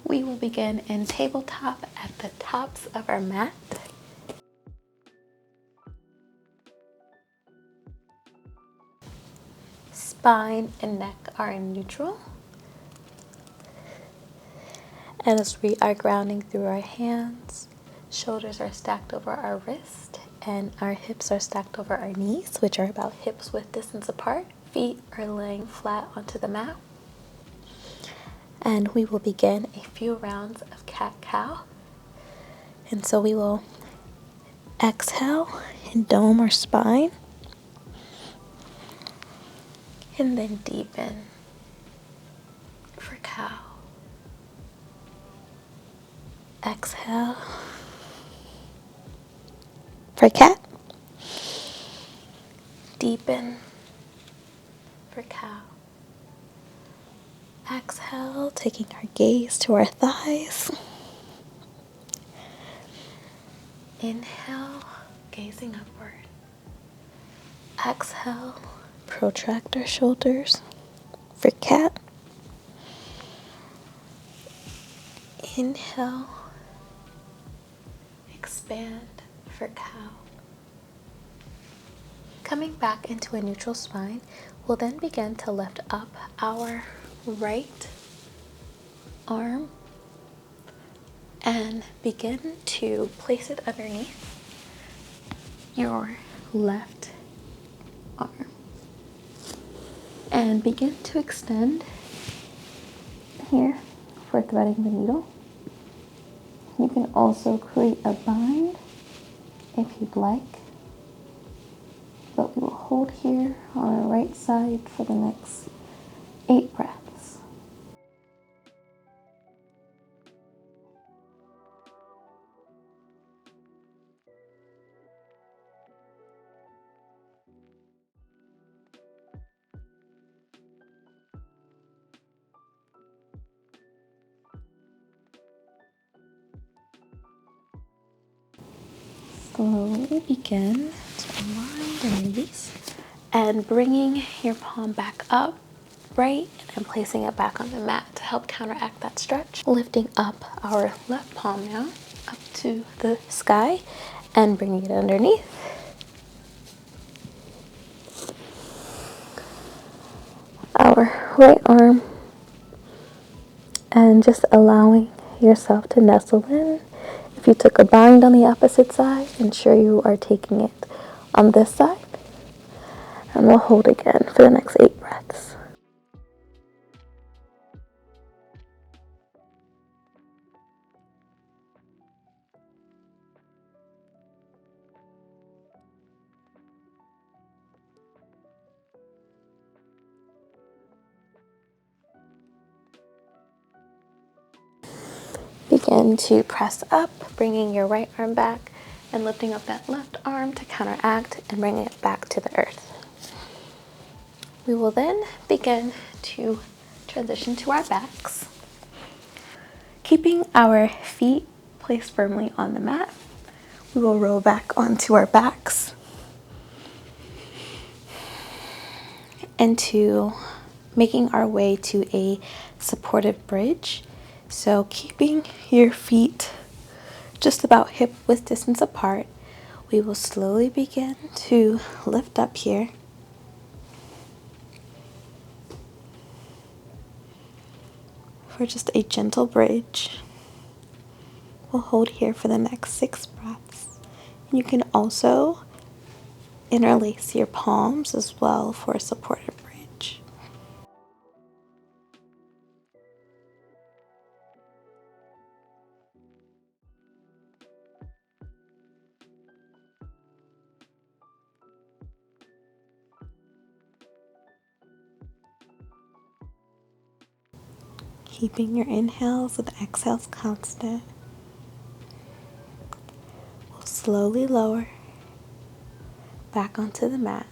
We will begin in tabletop at the tops of our mat. Spine and neck are in neutral. And as we are grounding through our hands, shoulders are stacked over our wrist and our hips are stacked over our knees, which are about hips width distance apart. Feet are laying flat onto the mat. And we will begin a few rounds of cat-cow. And so we will exhale in dome or spine. And then deepen for cow. Exhale for cat. Deepen for cow. Exhale, taking our gaze to our thighs. Inhale, gazing upward. Exhale, protract our shoulders for cat. Inhale, expand for cow. Coming back into a neutral spine, we'll then begin to lift up our right arm and begin to place it underneath your left arm. And begin to extend here for threading the needle. You can also create a bind if you'd like, but we will hold here on our right side for the next 8 breaths. Slowly begin to unwind and release, and bringing your palm back up, right, and placing it back on the mat to help counteract that stretch. Lifting up our left palm now up to the sky and bringing it underneath. Our right arm, and just allowing yourself to nestle in. If you took a bind on the opposite side, ensure you are taking it on this side. And we'll hold again for the next 8 breaths. Begin to press up, bringing your right arm back and lifting up that left arm to counteract and bringing it back to the earth. We will then begin to transition to our backs. Keeping our feet placed firmly on the mat, we will roll back onto our backs and to making our way to a supportive bridge. So keeping your feet just about hip width distance apart, we will slowly begin to lift up here. For just a gentle bridge. We'll hold here for the next 6 breaths. You can also interlace your palms as well for a supportive bridge. Keeping your inhales and exhales constant. We'll slowly lower back onto the mat.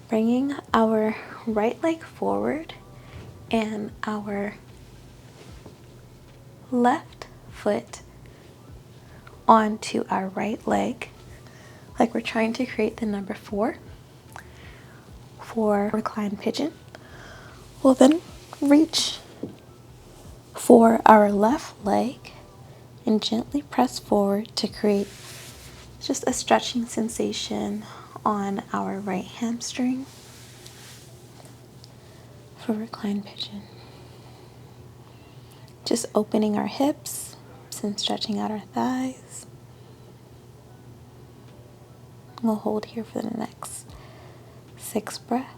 Bringing our right leg forward and our left foot onto our right leg, like we're trying to create the number 4 for reclined pigeon. We'll then reach for our left leg and gently press forward to create just a stretching sensation on our right hamstring for reclined pigeon. Just opening our hips and stretching out our thighs. We'll hold here for the next 6 breaths.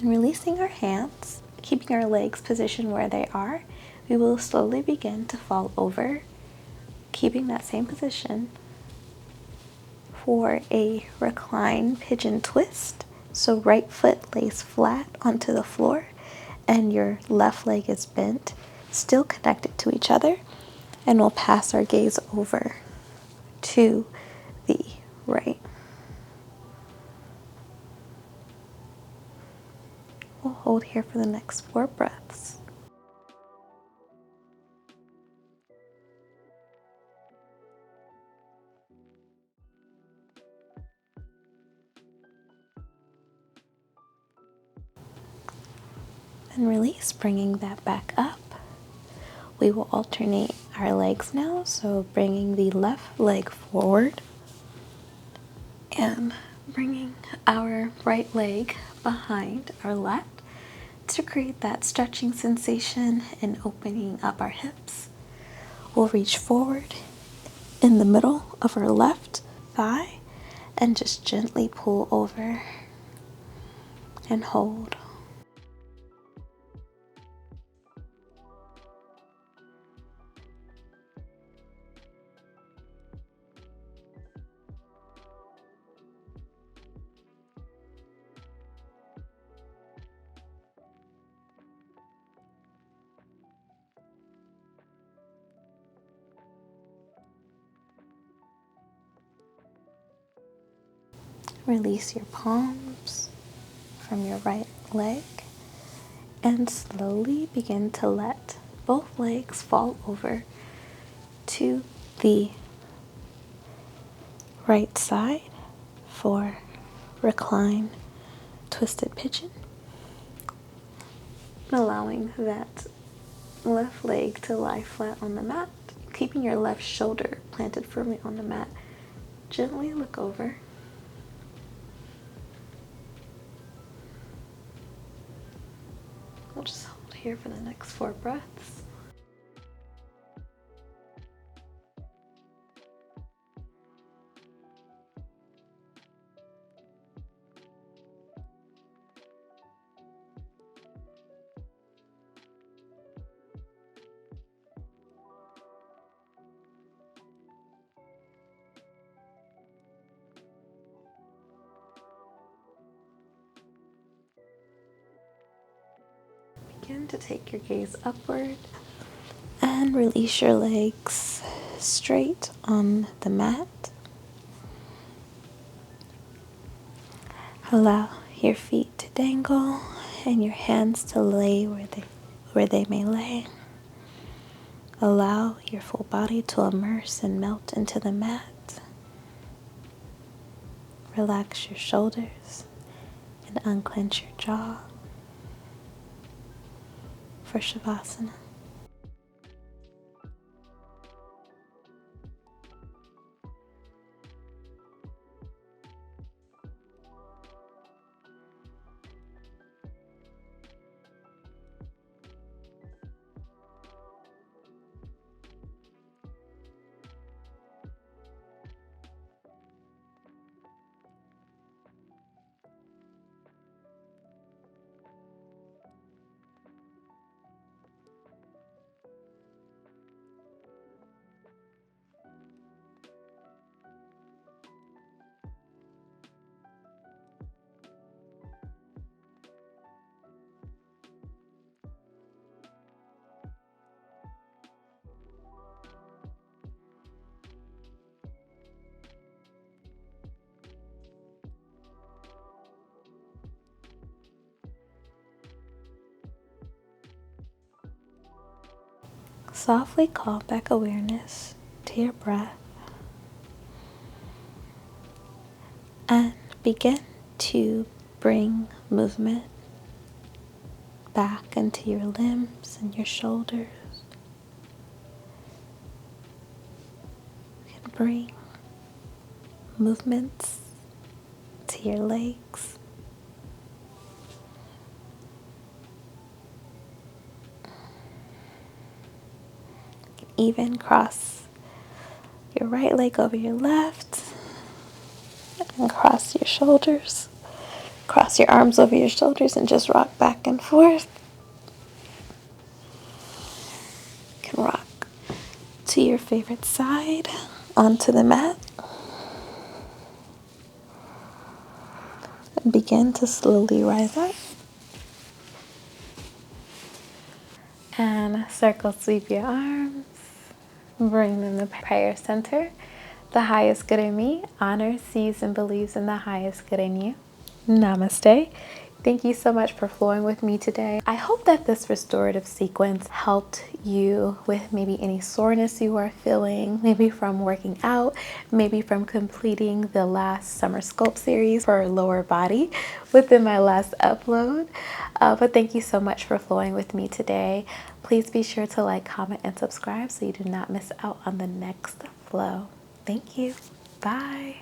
And releasing our hands, keeping our legs positioned where they are, we will slowly begin to fall over, keeping that same position for a reclined pigeon twist. So right foot lays flat onto the floor and your left leg is bent, still connected to each other, and we'll pass our gaze over to the right. We'll hold here for the next 4 breaths. And release, bringing that back up. We will alternate our legs now, so bringing the left leg forward and bringing our right leg behind our left to create that stretching sensation and opening up our hips. We'll reach forward in the middle of our left thigh and just gently pull over and hold. Release your palms from your right leg and slowly begin to let both legs fall over to the right side for recline twisted pigeon. Allowing that left leg to lie flat on the mat, keeping your left shoulder planted firmly on the mat. Gently look over. We'll just hold here for the next 4 breaths. Begin to take your gaze upward and release your legs straight on the mat. Allow your feet to dangle and your hands to lay where they may lay. Allow your full body to immerse and melt into the mat. Relax your shoulders and unclench your jaw for Savasana. softly call back awareness to your breath and begin to bring movement back into your limbs and your shoulders. You can bring movements to your legs. You can even cross your right leg over your left and cross your shoulders. Cross your arms over your shoulders and just rock back and forth. You can rock to your favorite side onto the mat. And begin to slowly rise up. And circle sweep your arms. Bring them to prayer center. The highest good in me honors, sees, and believes in the highest good in you. Namaste. Thank you so much for flowing with me today. I hope that this restorative sequence helped you with maybe any soreness you are feeling, maybe from working out, maybe from completing the last summer sculpt series for lower body within my last upload. But thank you so much for flowing with me today. Please be sure to like, comment, and subscribe so you do not miss out on the next flow. Thank you. Bye.